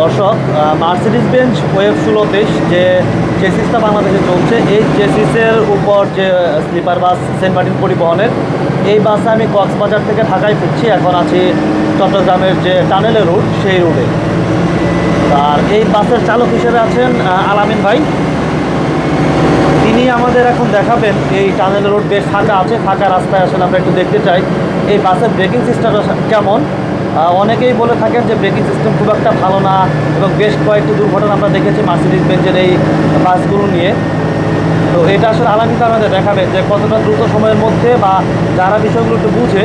দর্শক, Mercedes Benz wave 16 যে চেসিসটা বাংলাদেশে চলছে, এই চেসিসের উপর যে স্লিপার বাস সেন্ট মার্টিন পরিবহনের, এই বাসে আমি কক্সবাজার থেকে ঢাকায় ফিরছি। এখন আছি চট্টগ্রামের যে টানেলের রুট, সেই রুটে। আর এই বাসের চালক হিসেবে আছেন আলামিন ভাই। তিনি আমাদের এখন দেখাবেন এই টানেল রোড বেশ ফাঁকা আছে, ফাঁকা রাস্তায় আসলে আমরা একটু দেখতে চাই এই বাসের ব্রেকিং সিস্টেমটা কেমন। অনেকেই বলে থাকেন যে ব্রেকিং সিস্টেম খুব একটা ভালো না, এবং বেশ কয়েকটি দুর্ঘটনা আমরা দেখেছি মার্সিডিজ বেঞ্জের এই বাসগুলো নিয়ে। তো এটা আসলে আলামিন আমাদের দেখাবেন যে কতটা দ্রুত সময়ের মধ্যে, বা যারা বিষয়গুলো একটু বুঝে,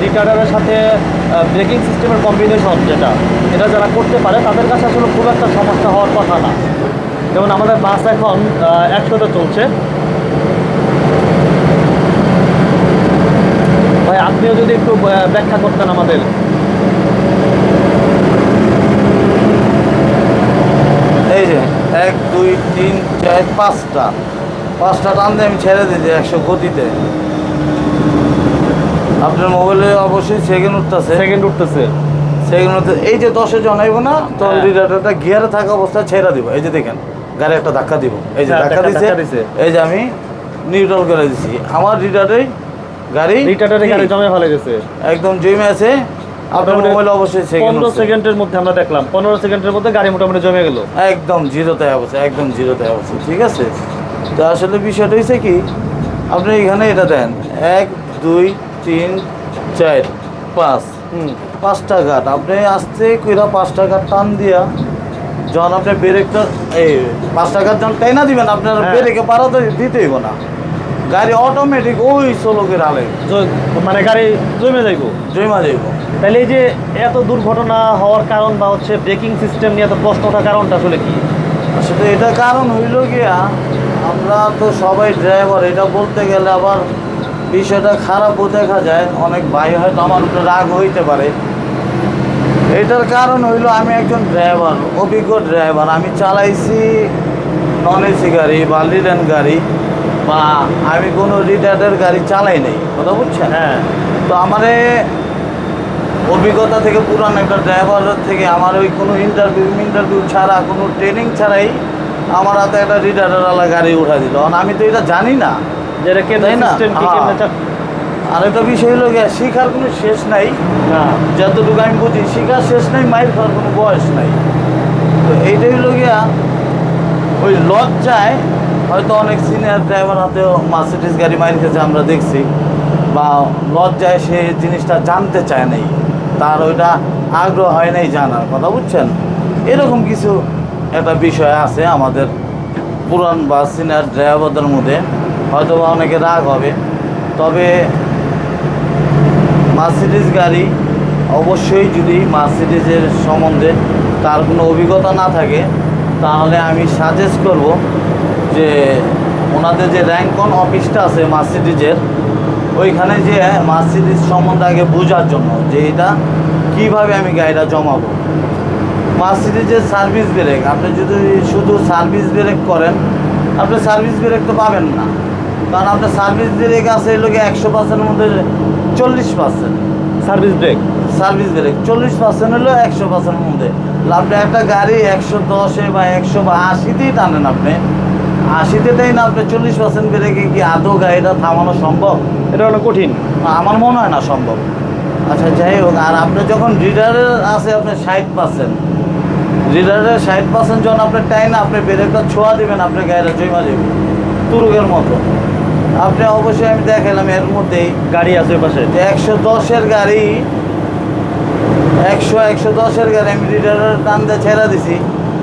রিটার্ডারের সাথে ব্রেকিং সিস্টেমের কম্বিনেশন যেটা, এটা যারা করতে পারে তাদের কাছে আসলে খুব একটা সমস্যা হওয়ার কথা না। যেমন আমাদের বাস এখন 100-তে চলছে। ভাই, আপনিও যদি একটু ব্যাখ্যা করতেন আমাদের। এই যে 1 2 3 4 5টা টান দিয়ে আমি ছেড়ে দিয়েছি 100 গতিতে। আপনার মোবাইলে অবশ্যই সেকেন্ড উঠতেছে। এই যে 10-এ জনাইব না, তো রিডারটা গিয়ারে থাকা অবস্থায় ছেড়ে দিব। এই যে দেখেন, গাড়ি একটা ধাক্কা দিব, এই যে ধাক্কা দিছে, এই যে আমি নিউট্রাল করে দিছি। আমার রিডারে গাড়ি জমে ফেলে গেছে, একদম জমে আছে। আপনার মোবাইলে অবশ্যই 15 সেকেন্ডের মধ্যে আমরা দেখলাম, 15 সেকেন্ডের মধ্যে গাড়ি মোটামুটি জমে গেল, একদম জিরোতে অবস্থা, ঠিক আছে। তো আসলে বিষয়টা হয়েছে কি, আপনি এখানে এটা দেন 1 2 3 4 5, 5টা ঘাট আপনি আস্তে কইরা 5টা ঘাট টান দিয়া, যখন আপনি ব্রেকটা এই 5টা ঘাট যখন টাইনা দিবেন, আপনার ব্রেকে পাড়াতে দিতেই না, গাড়ি অটোমেটিক ওই চলকের হালে মানে গাড়ি জমা যাইব। তাহলে এই যে এত দুর্ঘটনা হওয়ার কারণ, বা হচ্ছে ব্রেকিং সিস্টেম নিয়ে এত প্রশ্ন ওঠার কারণটা আসলে কি? আসলে এটা কারণ হইল গিয়া, আমরা তো সবাই ড্রাইভার, এটা বলতে গেলে আবার বিষয়টা খারাপও দেখা যায়। অনেক ভাই হয়তো আমার উপরে রাগ হইতে পারে। এটার কারণ হইল, আমি একজন ড্রাইভার, অভিজ্ঞ ড্রাইভার। আমি চালাইছি নন এসি গাড়ি বা লিডেন গাড়ি, বা আমি কোনো রিটার্ডের গাড়ি চালাই নাই, কথা বুঝছেন? হ্যাঁ। তো আমার অভিজ্ঞতা থেকে, পুরান একটা ড্রাইভার থেকে, আমার ওই কোনো ইন্টারভিউ ছাড়া, কোনো ট্রেনিং ছাড়াই আমার হাতে একটা রিটার্ডারওয়ালা গাড়ি উঠা দিল। আমি তো এটা জানি না, তাই না? আর একটা বিষয় হলো গিয়া, শিখার কোনো শেষ নাই। যতটুকু আমি বুঝি, শিখার শেষ নাই, মাইর খাওয়ার কোনো বয়স নাই। তো এইটাই হলো গিয়া, ওই লজ্জায় হয়তো অনেক সিনিয়র ড্রাইভার হাতেও মার্সিডিজ গাড়ি মাইর খেয়েছে আমরা দেখছি, বা লজ্জায় সে জিনিসটা জানতে চায় নাই, তার ওইটা আগ্রহ হয় নাই জানার, কথা বুঝছেন? এরকম কিছু একটা বিষয় আছে আমাদের পুরান বা সিনিয়র ড্রাইভারদের মধ্যে, হয়তো বা অনেকে রাগ হবে। তবে মার্সিডিজ গাড়ি অবশ্যই, যদি মার্সিডিজের সম্বন্ধে তার কোনো অভিজ্ঞতা না থাকে, তাহলে আমি সাজেস্ট করব যে ওনাদের যে র্যাঙ্কন অফিসটা আছে মার্সিডিজের, ওইখানে যে মার্সিডিজ সম্বন্ধে আগে বোঝার জন্য, যে এটা কীভাবে আমি গাড়িটা জমাবো। মার্সিডিজের সার্ভিস ব্রেক, আপনি যদি শুধু সার্ভিস ব্রেক করেন, আপনি সার্ভিস ব্রেক তো পাবেন না। কারণ আপনার সার্ভিস ব্রেক আছে লোকে 100%-এর মধ্যে 40%। সার্ভিস ব্রেক 40% হলো 100%-এর মধ্যে। আপনি একটা গাড়ি 110-এ বা 100 বা 80-তেই টানেন, আপনি 80-তে টাই না, আপনি 40% ব্রেকে কি আদৌ গাড়িটা থামানো সম্ভব? এটা অনেক কঠিন, আমার মনে হয় না সম্ভব। আচ্ছা, যাই হোক। আর আপনি যখন রিডারের আছে আপনার 60%, রিডারের 60% যখন আপনি টাইনা আপনি ব্রেকটা ছোঁয়া দেবেন, আপনার গাড়িটা জমা যাবে তুরুকের মতো। আপনি অবশ্যই, আমি দেখালাম এর মধ্যেই গাড়ি আছে পাশে, 110-এর গাড়ি, 110-এর গাড়ি আমি রিডারের টান দিয়ে ছেড়ে দিছি,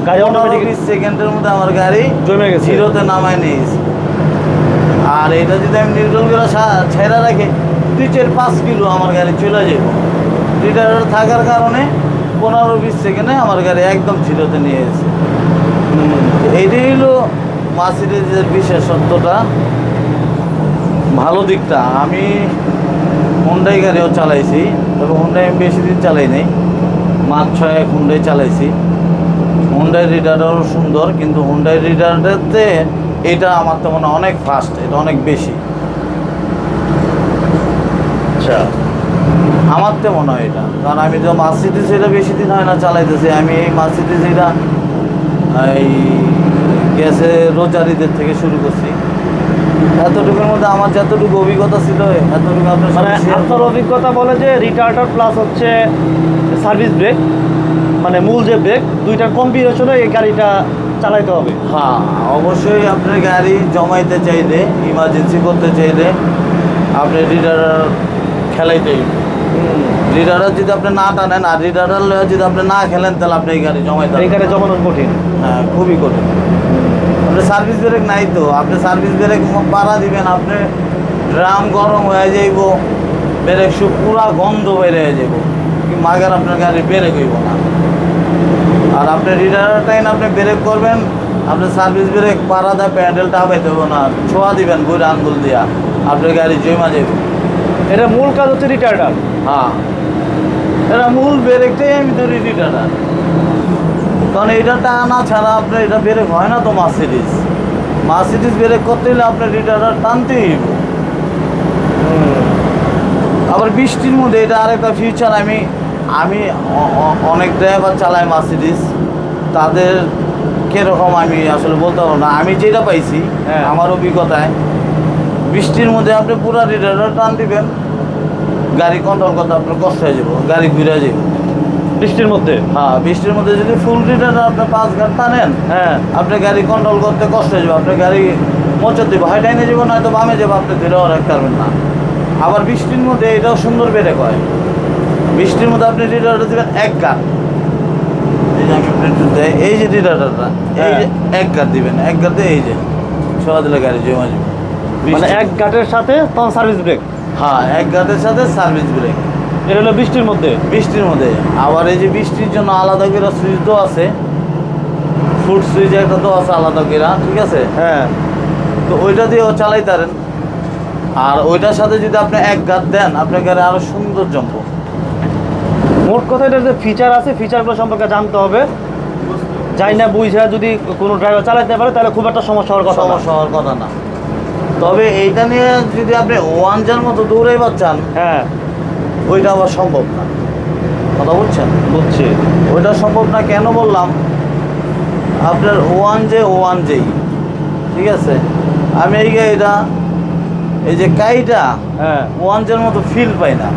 গাড়ি 20 সেকেন্ডের মধ্যে আমার গাড়ি জমে গেছে, জিরোতে নামায় নিয়েছি। আর এটা যদি আমি নিউট্রাল করে ছেড়ে রাখি, 2-4-5 কিলো আমার গাড়ি চলে যাব। রিডারের থাকার কারণে 15-20 সেকেন্ডে আমার গাড়ি একদম জিরোতে নিয়ে এসেছে। এইটাই হলো মার্সিডিজের বিশেষত্বটা, ভালো দিকটা। আমি হুন্ডাই গাড়িও চালাইছি, তবে হুন্ডাই আমি বেশি দিন চালাই নাই, মাত্র 6 হুন্ডাই চালাইছি। হুন্ডাই রিডারও সুন্দর, কিন্তু হুন্ডাই রিডারতে এটা আমার তো মনে অনেক ফাস্ট, এটা অনেক বেশি। আচ্ছা, আমার তো মনে হয় এটা, কারণ আমি তো মার্সিডিজ এটা বেশি দিন হয় না চালাইতেছি। আমি এই মার্সিডিজ এটা এই গ্যাসে রোজারিদের থেকে শুরু করছি। এতটুকুর মধ্যে আমার যতটুকু অভিজ্ঞতা ছিল এতটুকু আপনার মানে সাথে share আপনার করলাম। অভিজ্ঞতা বলে যে রিটার্ডার প্লাস হচ্ছে সার্ভিস ব্রেক, মানে মূল যে ব্রেক, দুইটার কম্বিনেশনে এই গাড়িটা চালাইতে হবে। হ্যাঁ, অবশ্যই আপনার গাড়ি জমাইতে চাইলে, ইমার্জেন্সি করতে চাইলে আপনি রিডারার খেলাইতেই। রিডারার যদি আপনি না টানেন আর রিডারার যদি আপনি না খেলেন তাহলে আপনি এই গাড়ি জমাইতে এই গাড়ি জমানো কঠিন। হ্যাঁ, খুবই কঠিন। আপনি সার্ভিস ব্রেক নাই তো, আপনি সার্ভিস ব্রেক পাড়া দিবেন, আপনি ড্রাম গরম হয়ে যাইব, ব্রেক সব পুরা গন্ধ বেড়ে যাব, কি মাগার আপনার গাড়ি ব্রেক হইব না। আর আপনি রিডারার টাইম আপনি ব্রেক করবেন, আপনি সার্ভিস ব্রেক পাড়া দেয় প্যান্ডেলটা আবাইতে হবে না, ছোঁয়া দিবেন ঘুরে আঙ্গুল দিয়া, আপনার গাড়ি জমা যাবে। এটা মূল কাজ হচ্ছে রিটার্ডার। হ্যাঁ, এটা মূল ব্রেকটাই আমি ধরি রিডারার, কারণ এটা টানা ছাড়া আপনার এটা ব্রেক হয় না তো। মার্সিডিজ ব্রেক করতে হলে আপনার রিডারার টানতেই হইব। আবার বৃষ্টির মধ্যে এটা আরেকটা ফিউচার। আমি অনেক ড্রাইভার চালাই মার্সিডিজ, তাদের কীরকম আমি আসলে বলতে পারবো না। আমি যেটা পাইছি হ্যাঁ। আমার অভিজ্ঞতায়, বৃষ্টির মধ্যে আপনি পুরো রিডারার টান দিবেন, গাড়ি কন্ট্রোল করতে আপনার কষ্ট হয়ে যাবো, গাড়ি ঘুরে যাবে বৃষ্টির মধ্যে। হ্যাঁ, বৃষ্টির মধ্যে যদি ফুল রিডারার আপনি 5 ঘাট টানেন, হ্যাঁ, আপনি গাড়ি কন্ট্রোল করতে কষ্ট হয়ে যাবে, আপনার গাড়ি মোচর দেবো, হয় ডাইনে যাবো নয়তো বামে যাবো, আপনি ধরেও রাখতে পারবেন না। আবার বৃষ্টির মধ্যে এটাও সুন্দর ব্রেক হয়। বৃষ্টির মধ্যে আপনি রিডারটা দেবেন 1 ঘাট, এই যে আমি আপনার দেয়, এই যে রিডারটা এই যে 1 ঘাট দিবেন, 1 ঘাটে এই যে ছোঁয়া দিলে গাড়ি জমা যাবে। মানে এক ঘাটের সাথে তখন সার্ভিস ব্রেক। হ্যাঁ, 1 ঘাটের সাথে সার্ভিস ব্রেক এটা হলো বৃষ্টির মধ্যে। বৃষ্টির মধ্যে। আবার এই যে বৃষ্টির জন্য আলাদা করে সুইচ তো আছে, ফুট সুইচ একটা তো আছে আলাদা করে, ঠিক আছে। হ্যাঁ, তো ওইটা দিয়েও চালাইতে পারেন। আর ওইটার সাথে যদি আপনি 1 ঘাট দেন, আপনার গাড়ি আরো সুন্দর জমবো। মোট কথা এটার যে ফিচার আছে, ফিচারগুলো সম্পর্কে জানতে হবে। যাই না বুঝা যদি কোনো ড্রাইভার চালাতে পারে তাহলে খুব একটা সমস্যা হওয়ার কথা না। সমস্যা হওয়ার কথা না। তবে এইটা নিয়ে যদি আপনি ওয়ানজার মতো দৌড়াইবার চান, হ্যাঁ, ওইটা আবার সম্ভব না। কথা বলছেন? বুঝছি। ওইটা সম্ভব না কেন বললাম, আপনার ওয়ান যেই, ঠিক আছে। আমি এই গাড়িটা, এই যে কাইটা হ্যাঁ, ওয়ানজের মতো ফিল পাই না।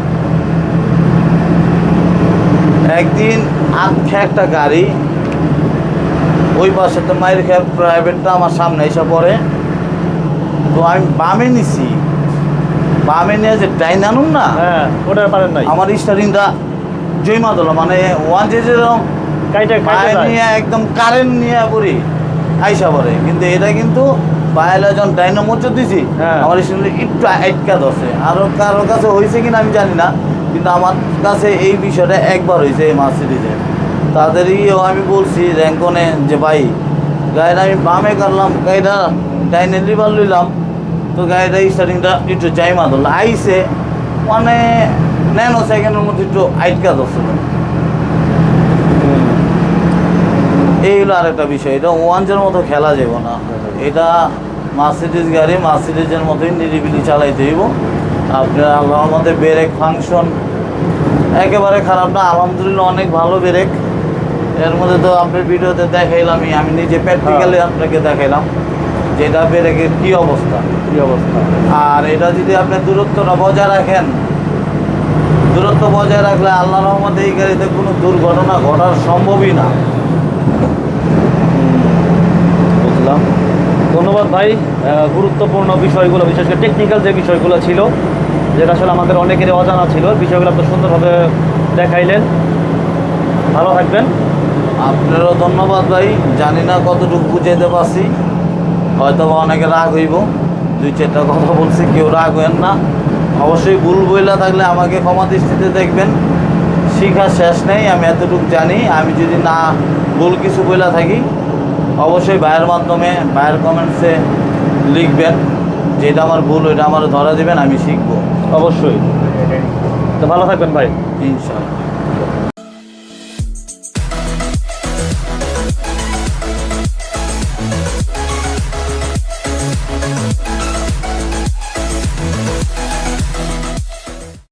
একদিন আটখে একটা গাড়ি ওই পাশে তো মায়ের খেয়ে প্রাইভেটটা আমার সামনে এসে পড়ে, তো আমি বামে নিছি, বামে নিয়ে যে ডাইন আনুন না, হ্যাঁ, ওটার পারেন নাই। আমার স্টারিংটা জয়মা দিল, মানে ওয়ান যে যেরকম কাইটা পায়ে নিয়ে একদম কারেন্ট নিয়ে পড়ি আইসা পড়ে। কিন্তু এটা কিন্তু পায়েলা যখন ডাইনো মোচর দিছি, হ্যাঁ। আমার স্টারিং একটু আটকা ধরছে। আরও কারোর কাছে হয়েছে কিনা আমি জানি না, কিন্তু আমার কাছে এই বিষয়টা একবার হয়েছে এই মার্সিডিজে। তাদেরইও আমি বলছি র্যাঙ্কনে যে ভাই গাড়িটা আমি বামে কাটলাম, গাড়িটা ডাইনে লিভার লইলাম, তো গাড়িটা স্টার্টিংটা একটু জাইমা ধরলো, আইসে মানে ন্যানো সেকেন্ডের মধ্যে একটু আটকা ধরছিল। এই হলো আরেকটা বিষয়, এটা ওয়ানজের মতো খেলা যাব না। এটা মার্সিডিজ গাড়ি, মার্সিডিজের মতোই নিরিবিলি চালাইতে হইব। আপনার আল্লাহর মধ্যে ব্রেক ফাংশন একেবারে খারাপ না, আলহামদুলিল্লাহ অনেক ভালো ব্রেক। এর মধ্যে তো আপনার ভিডিওতে দেখাইলামই, আমি নিজে প্র্যাকটিক্যালি আপনাকে দেখাইলাম যে এটা ব্রেকের কী অবস্থা। কি অবস্থা। আর এটা যদি আপনি দূরত্বটা বজায় রাখেন, দূরত্ব বজায় রাখলে আল্লাহর রহমতে এই গাড়িতে কোনো দুর্ঘটনা ঘটার সম্ভবই না। বুঝলাম। ধন্যবাদ ভাই। গুরুত্বপূর্ণ বিষয়গুলো, বিশেষ করে টেকনিক্যাল যে বিষয়গুলো ছিল, যেটা আসলে আমাদের অনেকেরই অজানা ছিল, বিষয়গুলো আপনি সুন্দরভাবে দেখাইলেন। ভালো থাকবেন। আপনারও ধন্যবাদ ভাই। জানি না কতটুকু বুঝাইতে পারছি, হয়তো বা অনেকে রাগ হইব, 2-4টা কথা বলছি, কেউ রাগ হইন না। অবশ্যই ভুল বইলা থাকলে আমাকে ক্ষমা দৃষ্টিতে দেখবেন, শিখা শেষ নেই। আমি এতটুকু জানি, আমি যদি না ভুল কিছু বইলা থাকি অবশ্যই ভাইয়ের মাধ্যমে, ভাইয়ের কমেন্টসে লিখবেন যেটা আমার ভুল, ওইটা আমার ধরা দেবেন, আমি শিখবো অবশ্যই। তো ভালো থাকবেন ভাই। ইনশাআল্লাহ।